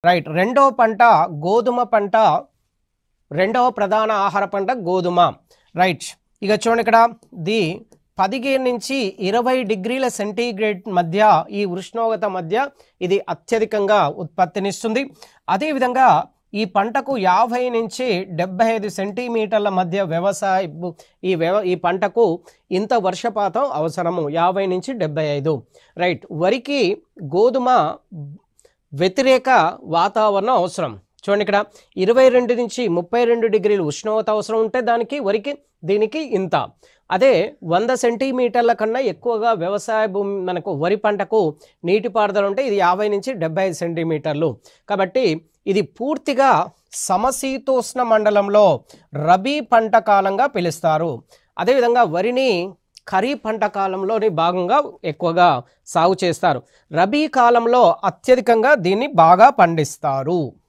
Right. రెండో పంట గోధుమ పంట. రెండవ ప్రధాన ఆహార పంట గోధుమ. రైట్. ఇక చూడండి ఇక్కడ ది 15 నుంచి 20 డిగ్రీల సెంటీగ్రేడ్ మధ్య ఈ ఉష్ణోగ్రత మధ్య ఇది అత్యధికంగా ఉత్పత్తినిస్తుంది. అదేవిధంగా ఈ పంటకు 50 నుంచి 75 సెంటీమీటర్ల మధ్య ఈ పంటకు ఇంత వర్షపాతం అవసరము 50 నుంచి 75. రైట్. వరికి గోధుమ వ్యతిరేక వాతావరణం అవసరం. చూడండి ఇక్కడ 22 నుంచి 32 డిగ్రీలు ఉష్ణోగ్రత అవసరం ఉంటే వరికి దీనికి ఇంత. అదే 100 సెంటీమీటర్ల కన్నా ఎక్కువగా వ్యవసాయ భూమి మనకు వరి పంటకు నీటిపారుదల ఉంటే ఇది 50 నుంచి 75 సెంటీమీటర్లు. కాబట్టి ఇది పూర్తిగా సమశీతోష్ణ మండలంలో రబీ పంట కాలంగా పిలుస్తారు. అదేవిధంగా వరిని ఖరీఫ్ పంట కాలంలోని భాగంగా ఎక్కువగా సాగు చేస్తారు. రబీ కాలంలో అత్యధికంగా దీన్ని బాగా పండిస్తారు.